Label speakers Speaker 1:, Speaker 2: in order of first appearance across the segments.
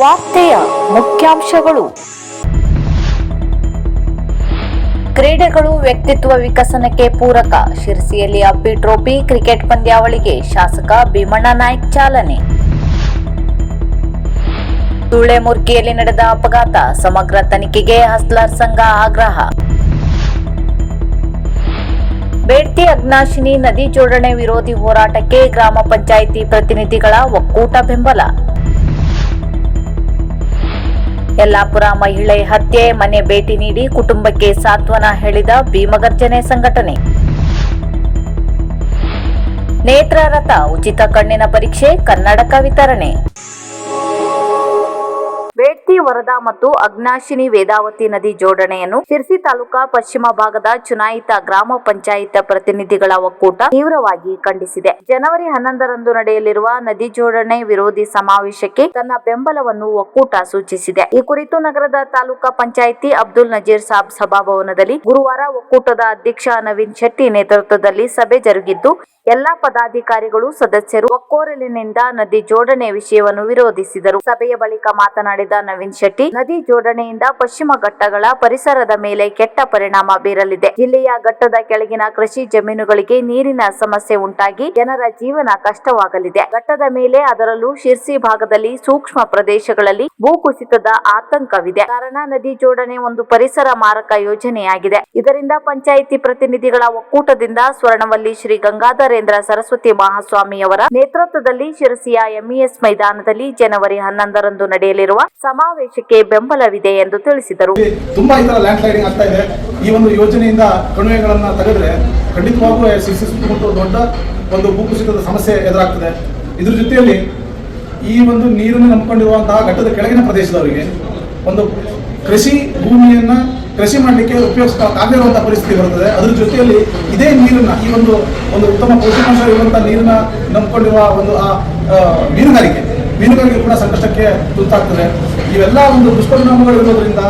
Speaker 1: ವಾರ್ತೆಯ ಮುಖ್ಯಾಂಶಗಳು. ಕ್ರೀಡೆಗಳು ವ್ಯಕ್ತಿತ್ವ ವಿಕಸನಕ್ಕೆ ಪೂರಕ. ಶಿರಸಿಯಲ್ಲಿ ಅಪ್ಪಿ ಟ್ರೋಫಿ ಕ್ರಿಕೆಟ್ ಪಂದ್ಯಾವಳಿಗೆ ಶಾಸಕ ಭೀಮಣ್ಣ ನಾಯ್ಕ ಚಾಲನೆ. ಸೂಳೆಮುರ್ಕಿಯಲ್ಲಿ ನಡೆದ ಅಪಘಾತ ಸಮಗ್ರ ತನಿಖೆಗೆ ಹಸ್ಲರ್ ಸಂಘ ಆಗ್ರಹ. ಬೇಡ್ತಿ ಅಗ್ನಾಶಿನಿ ನದಿ ಜೋಡಣೆ ವಿರೋಧಿ ಹೋರಾಟಕ್ಕೆ ಗ್ರಾಮ ಪಂಚಾಯಿತಿ ಪ್ರತಿನಿಧಿಗಳ ಒಕ್ಕೂಟ ಬೆಂಬಲ. ಯಲ್ಲಾಪುರ ಮಹಿಳೆ ಹತ್ಯೆ, ಮನೆ ಭೇಟಿ ನೀಡಿ ಕುಟುಂಬಕ್ಕೆ ಸಾಂತ್ವನ ಹೇಳಿದ ಭೀಮಗರ್ಜನೆ ಸಂಘಟನೆ. ನೇತ್ರರಥ ಉಚಿತ ಕಣ್ಣಿನ ಪರೀಕ್ಷೆ, ಕನ್ನಡಕ ವಿತರಣೆ. ಬೇಡ್ತಿ ವರದಾ ಮತ್ತು ಅಗ್ನಾಶಿನಿ ವೇದಾವತಿ ನದಿ ಜೋಡಣೆಯನ್ನು ಶಿರಸಿ ತಾಲೂಕಾ ಪಶ್ಚಿಮ ಭಾಗದ ಚುನಾಯಿತ ಗ್ರಾಮ ಪಂಚಾಯತ್ ಪ್ರತಿನಿಧಿಗಳ ಒಕ್ಕೂಟ ತೀವ್ರವಾಗಿ ಖಂಡಿಸಿದೆ. ಜನವರಿ 11ರಂದು ನಡೆಯಲಿರುವ ನದಿ ಜೋಡಣೆ ವಿರೋಧಿ ಸಮಾವೇಶಕ್ಕೆ ತನ್ನ ಬೆಂಬಲವನ್ನು ಒಕ್ಕೂಟ ಸೂಚಿಸಿದೆ. ಈ ಕುರಿತು ನಗರದ ತಾಲೂಕಾ ಪಂಚಾಯಿತಿ ಅಬ್ದುಲ್ ನಜೀರ್ ಸಾಬ್ ಸಭಾಭವನದಲ್ಲಿ ಗುರುವಾರ ಒಕ್ಕೂಟದ ಅಧ್ಯಕ್ಷ ನವೀನ್ ಶೆಟ್ಟಿ ನೇತೃತ್ವದಲ್ಲಿ ಸಭೆ ಜರುಗಿದ್ದು, ಎಲ್ಲಾ ಪದಾಧಿಕಾರಿಗಳು ಸದಸ್ಯರು ಒಕ್ಕೊರಲಿನಿಂದ ನದಿ ಜೋಡಣೆ ವಿಷಯವನ್ನು ವಿರೋಧಿಸಿದರು. ಸಭೆಯ ಬಳಿಕ ಮಾತನಾಡಿದ ನವೀನ್ ಶೆಟ್ಟಿ, ನದಿ ಜೋಡಣೆಯಿಂದ ಪಶ್ಚಿಮ ಘಟ್ಟಗಳ ಪರಿಸರದ ಮೇಲೆ ಕೆಟ್ಟ ಪರಿಣಾಮ ಬೀರಲಿದೆ. ಜಿಲ್ಲೆಯ ಘಟ್ಟದ ಕೆಳಗಿನ ಕೃಷಿ ಜಮೀನುಗಳಿಗೆ ನೀರಿನ ಸಮಸ್ಯೆ ಉಂಟಾಗಿ ಜನರ ಜೀವನ ಕಷ್ಟವಾಗಲಿದೆ. ಘಟ್ಟದ ಮೇಲೆ, ಅದರಲ್ಲೂ ಶಿರ್ಸಿ ಭಾಗದಲ್ಲಿ ಸೂಕ್ಷ್ಮ ಪ್ರದೇಶಗಳಲ್ಲಿ ಭೂಕುಸಿತದ ಆತಂಕವಿದೆ. ಕಾರಣ ನದಿ ಜೋಡಣೆ ಒಂದು ಪರಿಸರ ಮಾರಕ ಯೋಜನೆಯಾಗಿದೆ. ಇದರಿಂದ ಪಂಚಾಯಿತಿ ಪ್ರತಿನಿಧಿಗಳ ಒಕ್ಕೂಟದಿಂದ ಸ್ವರ್ಣವಲ್ಲಿ ಶ್ರೀ ಗಂಗಾಧರೇಂದ್ರ ಸರಸ್ವತಿ ಮಹಾಸ್ವಾಮಿಯವರ ನೇತೃತ್ವದಲ್ಲಿ ಶಿರಸಿಯ ಎಂಇಎಸ್ ಮೈದಾನದಲ್ಲಿ ಜನವರಿ 11ರಂದು ನಡೆಯಲಿರುವ ಸಮಾವೇಶಕ್ಕೆ ಬೆಂಬಲವಿದೆ ಎಂದು ತಿಳಿಸಿದರು.
Speaker 2: ತುಂಬಾ ಈ ತರ ಲ್ಯಾಂಡ್ ಸ್ಲೈಡಿಂಗ್ ಆಗ್ತಾ ಇದೆ. ಈ ಒಂದು ಯೋಜನೆಯಿಂದ ಕಣಿವೆಗಳನ್ನ ತೆಗೆದ್ರೆ ಖಂಡಿತವಾಗೂ ಸುತ್ತಮುತ್ತ ದೊಡ್ಡ ಒಂದು ಭೂಕುಸಿತದ ಸಮಸ್ಯೆ ಎದುರಾಗ್ತದೆ. ಇದ್ರ ಜೊತೆಯಲ್ಲಿ ಈ ಒಂದು ನೀರನ್ನು ನಂಬಿಕೊಂಡಿರುವಂತಹ ಘಟ್ಟದ ಕೆಳಗಿನ ಪ್ರದೇಶದವರಿಗೆ ಒಂದು ಕೃಷಿ ಭೂಮಿಯನ್ನ ಕೃಷಿ ಮಾಡಲಿಕ್ಕೆ ಉಪಯೋಗಿಸಬೇಕಾಗಿರುವಂತಹ ಪರಿಸ್ಥಿತಿ ಬರುತ್ತದೆ. ಅದ್ರ ಜೊತೆಯಲ್ಲಿ ಇದೇ ನೀರನ್ನ, ಈ ಒಂದು ಉತ್ತಮ ಪೋಷಕಾಂಶ ಇರುವಂತಹ ನೀರನ್ನ ನಂಬಿಕೊಂಡಿರುವ ಒಂದು ಮೀನುಗಾರಿಕೆ ಕೂಡ ಸಂಕಷ್ಟಕ್ಕೆ ತುತ್ತಾಗ್ತದೆ. ಇವೆಲ್ಲ ಒಂದು ದುಷ್ಪರಿಣಾಮಗಳು ಇರೋದ್ರಿಂದ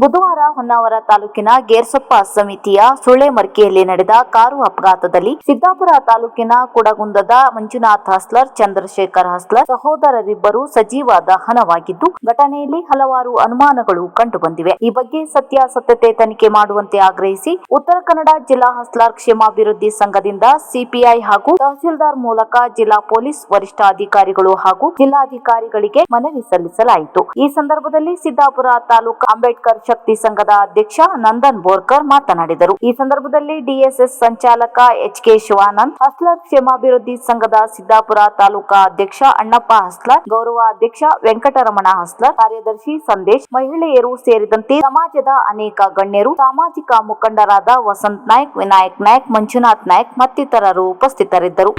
Speaker 1: ಬುಧವಾರ ಹೊನ್ನಾವರ ತಾಲೂಕಿನ ಗೇರ್ಸೊಪ್ಪ ಸಮಿತಿಯ ಸೂಳೆಮರ್ಕಿಯಲ್ಲಿ ನಡೆದ ಕಾರು ಅಪಘಾತದಲ್ಲಿ ಸಿದ್ದಾಪುರ ತಾಲೂಕಿನ ಕುಡಗುಂದದ ಮಂಜುನಾಥ್ ಹಸ್ಲರ್, ಚಂದ್ರಶೇಖರ್ ಹಸ್ಲರ್ ಸಹೋದರರಿಬ್ಬರು ಸಜೀವ ದಹನವಾಗಿದ್ದು, ಘಟನೆಯಲ್ಲಿ ಹಲವಾರು ಅನುಮಾನಗಳು ಕಂಡುಬಂದಿವೆ. ಈ ಬಗ್ಗೆ ಸತ್ಯಾಸತ್ಯತೆ ತನಿಖೆ ಮಾಡುವಂತೆ ಆಗ್ರಹಿಸಿ ಉತ್ತರ ಕನ್ನಡ ಜಿಲ್ಲಾ ಹಸ್ಲರ್ ಕ್ಷೇಮಾಭಿವೃದ್ಧಿ ಸಂಘದಿಂದ ಸಿಪಿಐ ಹಾಗೂ ತಹಸೀಲ್ದಾರ್ ಮೂಲಕ ಜಿಲ್ಲಾ ಪೊಲೀಸ್ ವರಿಷ್ಠಾಧಿಕಾರಿಗಳು ಹಾಗೂ ಜಿಲ್ಲಾಧಿಕಾರಿಗಳಿಗೆ ಮನವಿ ಸಲ್ಲಿಸಲಾಯಿತು. ಈ ಸಂದರ್ಭದಲ್ಲಿ ಸಿದ್ದಾಪುರ ತಾಲೂಕು ಅಂಬೇಡ್ಕರ್ ಶಕ್ತಿ ಸಂಘದ ಅಧ್ಯಕ್ಷ ನಂದನ್ ಬೋರ್ಕರ್ ಮಾತನಾಡಿದರು. ಈ ಸಂದರ್ಭದಲ್ಲಿ ಡಿಎಸ್ಎಸ್ ಸಂಚಾಲಕ ಎಚ್ಕೆ ಶಿವಾನಂದ್, ಹಸ್ಲರ್ ಕ್ಷೇಮಾಭಿವೃದ್ಧಿ ಸಂಘದ ಸಿದ್ದಾಪುರ ತಾಲೂಕಾ ಅಧ್ಯಕ್ಷ ಅಣ್ಣಪ್ಪ ಹಸ್ಲರ್, ಗೌರವ ಅಧ್ಯಕ್ಷ ವೆಂಕಟರಮಣ ಹಸ್ಲರ್, ಕಾರ್ಯದರ್ಶಿ ಸಂದೇಶ್, ಮಹಿಳೆಯರು ಸೇರಿದಂತೆ ಸಮಾಜದ ಅನೇಕ ಗಣ್ಯರು, ಸಾಮಾಜಿಕ ಮುಖಂಡರಾದ ವಸಂತ್ ನಾಯ್ಕ್, ವಿನಾಯಕ್ ನಾಯ್ಕ್, ಮಂಜುನಾಥ್ ನಾಯ್ಕ್ ಮತ್ತಿತರರು ಉಪಸ್ಥಿತರಿದ್ದರು.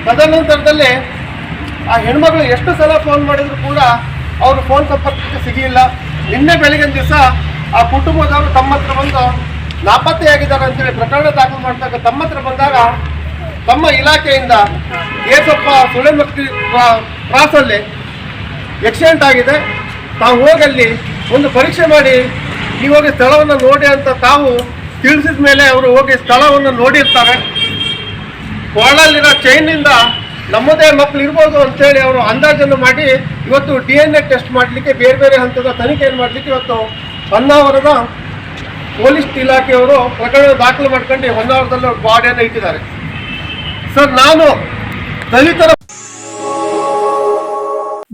Speaker 3: ತದನಂತರದಲ್ಲಿ ಆ ಹೆಣ್ಮಗಳು ಎಷ್ಟು ಸಲ ಫೋನ್ ಮಾಡಿದ್ರು ಕೂಡ ಅವರು ಫೋನ್ ಸಂಪರ್ಕಕ್ಕೆ ಸಿಗಲಿಲ್ಲ. ನಿನ್ನೆ ಬೆಳಗಿನ ದಿವಸ ಆ ಕುಟುಂಬದವರು ತಮ್ಮ ಹತ್ರ ಬಂದು ನಾಪತ್ತೆಯಾಗಿದ್ದಾರೆ ಅಂತೇಳಿ ಪ್ರಕರಣ ದಾಖಲು ಮಾಡಿದಾಗ ತಮ್ಮ ಹತ್ರ ಬಂದಾಗ ತಮ್ಮ ಇಲಾಖೆಯಿಂದ ಏಸಪ್ಪ ಸೂಳೆಮರ್ಕಿ ಕ್ರಾಸಲ್ಲಿ ಆಕ್ಸಿಡೆಂಟ್ ಆಗಿದೆ, ತಾವು ಹೋಗಲ್ಲಿ ಒಂದು ಪರೀಕ್ಷೆ ಮಾಡಿ ನೀವು ಹೋಗಿ ಸ್ಥಳವನ್ನು ನೋಡಿ ಅಂತ ತಾವು ತಿಳಿಸಿದ ಮೇಲೆ ಅವರು ಹೋಗಿ ಸ್ಥಳವನ್ನು ನೋಡಿರ್ತಾರೆ. ಕೊರಳಲ್ಲಿರೋ ಚೈನಿಂದ ನಮ್ಮದೇ ಮಕ್ಕಳು ಇರ್ಬೋದು ಅಂತೇಳಿ ಅವರು ಅಂದಾಜನ್ನು ಮಾಡಿ ಇವತ್ತು DNA ಟೆಸ್ಟ್ ಮಾಡಲಿಕ್ಕೆ ಬೇರೆ ಬೇರೆ ಹಂತದ ತನಿಖೆಯನ್ನು ಮಾಡಲಿಕ್ಕೆ ಇವತ್ತು ಹೊನ್ನಾವರದ ಪೊಲೀಸ್ ಇಲಾಖೆಯವರು ಪ್ರಕರಣ ದಾಖಲು ಮಾಡ್ಕೊಂಡು ಹೊನ್ನಾವರದಲ್ಲಿ ಬಾಡಿಯನ್ನು ಇಟ್ಟಿದ್ದಾರೆ. ಸರ್, ನಾನು ದಲಿತರ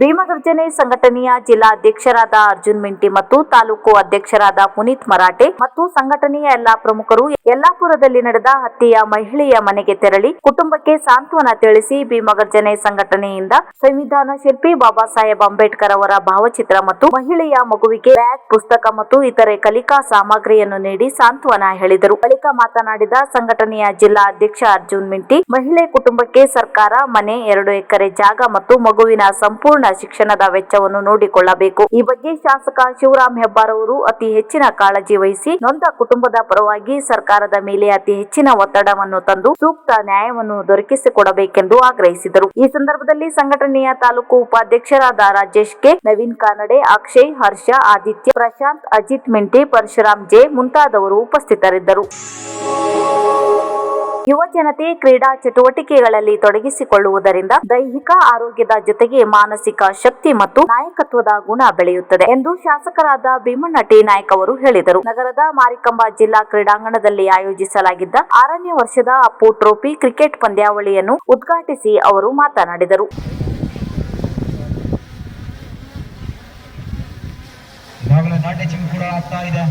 Speaker 1: ಭೀಮಗರ್ಜನೆ ಸಂಘಟನೆಯ ಜಿಲ್ಲಾ ಅಧ್ಯಕ್ಷರಾದ ಅರ್ಜುನ್ ಮಿಂಟಿ ಮತ್ತು ತಾಲೂಕು ಅಧ್ಯಕ್ಷರಾದ ಪುನೀತ್ ಮರಾಠೆ ಮತ್ತು ಸಂಘಟನೆಯ ಎಲ್ಲಾ ಪ್ರಮುಖರು ಯಲ್ಲಾಪುರದಲ್ಲಿ ನಡೆದ ಹತ್ಯೆಯ ಮಹಿಳೆಯ ಮನೆಗೆ ತೆರಳಿ ಕುಟುಂಬಕ್ಕೆ ಸಾಂತ್ವನ ತಿಳಿಸಿ ಭೀಮಗರ್ಜನೆ ಸಂಘಟನೆಯಿಂದ ಸಂವಿಧಾನ ಶಿಲ್ಪಿ ಬಾಬಾ ಸಾಹೇಬ್ ಅಂಬೇಡ್ಕರ್ ಅವರ ಭಾವಚಿತ್ರ ಮತ್ತು ಮಹಿಳೆಯ ಮಗುವಿಗೆ ಬ್ಯಾಗ್, ಪುಸ್ತಕ ಮತ್ತು ಇತರೆ ಕಲಿಕಾ ಸಾಮಗ್ರಿಯನ್ನು ನೀಡಿ ಸಾಂತ್ವನ ಹೇಳಿದರು. ಬಳಿಕ ಮಾತನಾಡಿದ ಸಂಘಟನೆಯ ಜಿಲ್ಲಾ ಅಧ್ಯಕ್ಷ ಅರ್ಜುನ್ ಮಿಂಟಿ, ಮಹಿಳೆ ಕುಟುಂಬಕ್ಕೆ ಸರ್ಕಾರ ಮನೆ, 2 ಎಕರೆ ಜಾಗ ಮತ್ತು ಮಗುವಿನ ಸಂಪೂರ್ಣ ಶಿಕ್ಷಣದ ವೆಚ್ಚವನ್ನು ನೋಡಿಕೊಳ್ಳಬೇಕು. ಈ ಬಗ್ಗೆ ಶಾಸಕ ಶಿವರಾಮ್ ಹೆಬ್ಬಾರ್ ಅವರು ಅತಿ ಹೆಚ್ಚಿನ ಕಾಳಜಿ ವಹಿಸಿ ನೊಂದ ಕುಟುಂಬದ ಪರವಾಗಿ ಸರ್ಕಾರದ ಮೇಲೆ ಅತಿ ಹೆಚ್ಚಿನ ಒತ್ತಡವನ್ನು ತಂದು ಸೂಕ್ತ ನ್ಯಾಯವನ್ನು ದೊರಕಿಸಿಕೊಡಬೇಕೆಂದು ಆಗ್ರಹಿಸಿದರು. ಈ ಸಂದರ್ಭದಲ್ಲಿ ಸಂಘಟನೆಯ ತಾಲೂಕು ಉಪಾಧ್ಯಕ್ಷರಾದ ರಾಜೇಶ್ ಕೆ, ನವೀನ್ ಕಾನಡೆ, ಅಕ್ಷಯ್, ಹರ್ಷ, ಆದಿತ್ಯ, ಪ್ರಶಾಂತ್, ಅಜಿತ್ ಮಿಂಟಿ, ಪರಶುರಾಮ್ ಜೆ ಮುಂತಾದವರು ಉಪಸ್ಥಿತರಿದ್ದರು. ಯುವ ಜನತೆ ಕ್ರೀಡಾ ಚಟುವಟಿಕೆಗಳಲ್ಲಿ ತೊಡಗಿಸಿಕೊಳ್ಳುವುದರಿಂದ ದೈಹಿಕ ಆರೋಗ್ಯದ ಜೊತೆಗೆ ಮಾನಸಿಕ ಶಕ್ತಿ ಮತ್ತು ನಾಯಕತ್ವದ ಗುಣ ಬೆಳೆಯುತ್ತದೆ ಎಂದು ಶಾಸಕರಾದ ಭೀಮಣ್ಣ ಟಿ ನಾಯ್ಕ ಅವರು ಹೇಳಿದರು. ನಗರದ ಮಾರಿಕಂಬ ಜಿಲ್ಲಾ ಕ್ರೀಡಾಂಗಣದಲ್ಲಿ ಆಯೋಜಿಸಲಾಗಿದ್ದ 6ನೇ ವರ್ಷದ ಅಪ್ಪು ಟ್ರೋಫಿ ಕ್ರಿಕೆಟ್ ಪಂದ್ಯಾವಳಿಯನ್ನು ಉದ್ಘಾಟಿಸಿ ಅವರು ಮಾತನಾಡಿದರು.
Speaker 4: ಈಗಾಗಲೇ ನಾಟ್ಯ ಚಿಮ್ ಕೂಡ ಆಗ್ತಾ ಇದೆ.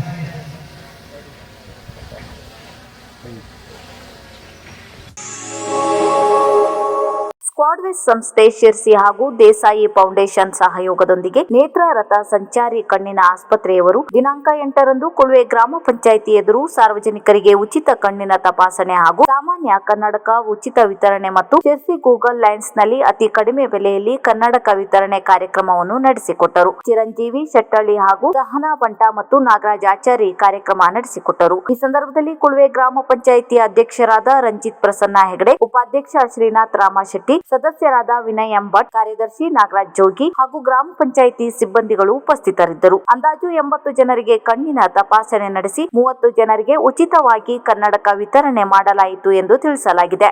Speaker 1: ಸ್ಕ್ವಾಡ್ವೇಸ್ ಸಂಸ್ಥೆ ಶಿರ್ಸಿ ಹಾಗೂ ದೇಸಾಯಿ ಫೌಂಡೇಶನ್ ಸಹಯೋಗದೊಂದಿಗೆ ನೇತ್ರ ರಥ ಸಂಚಾರಿ ಕಣ್ಣಿನ ಆಸ್ಪತ್ರೆಯವರು ದಿನಾಂಕ 8ರಂದು ಕುಳುವೆ ಗ್ರಾಮ ಪಂಚಾಯಿತಿ ಎದುರು ಸಾರ್ವಜನಿಕರಿಗೆ ಉಚಿತ ಕಣ್ಣಿನ ತಪಾಸಣೆ ಹಾಗೂ ಸಾಮಾನ್ಯ ಕನ್ನಡಕ ಉಚಿತ ವಿತರಣೆ ಮತ್ತು ಶಿರ್ಸಿ ಗೂಗಲ್ ಲೈನ್ಸ್ ನಲ್ಲಿ ಅತಿ ಕಡಿಮೆ ಬೆಲೆಯಲ್ಲಿ ಕನ್ನಡಕ ವಿತರಣೆ ಕಾರ್ಯಕ್ರಮವನ್ನು ನಡೆಸಿಕೊಟ್ಟರು. ಚಿರಂಜೀವಿ ಶೆಟ್ಟಳ್ಳಿ ಹಾಗೂ ಸಹನಾ ಬಂಟ ಮತ್ತು ನಾಗರಾಜ್ ಆಚಾರಿ ಕಾರ್ಯಕ್ರಮ ನಡೆಸಿಕೊಟ್ಟರು. ಈ ಸಂದರ್ಭದಲ್ಲಿ ಕುಳುವೆ ಗ್ರಾಮ ಪಂಚಾಯಿತಿ ಅಧ್ಯಕ್ಷರಾದ ರಂಜಿತ್ ಪ್ರಸನ್ನ ಹೆಗಡೆ, ಉಪಾಧ್ಯಕ್ಷ ಶ್ರೀನಾಥ್ ರಾಮಶೆಟ್ಟಿ, ಸದಸ್ಯರಾದ ವಿನಯ್ ಎಂ ಭಟ್, ಕಾರ್ಯದರ್ಶಿ ನಾಗರಾಜ್ ಜೋಗಿ ಹಾಗೂ ಗ್ರಾಮ ಪಂಚಾಯಿತಿ ಸಿಬ್ಬಂದಿಗಳು ಉಪಸ್ಥಿತರಿದ್ದರು. ಅಂದಾಜು 80 ಜನರಿಗೆ ಕಣ್ಣಿನ ತಪಾಸಣೆ ನಡೆಸಿ 30 ಜನರಿಗೆ ಉಚಿತವಾಗಿ ಕನ್ನಡಕ ವಿತರಣೆ ಮಾಡಲಾಯಿತು ಎಂದು ತಿಳಿಸಲಾಗಿದೆ.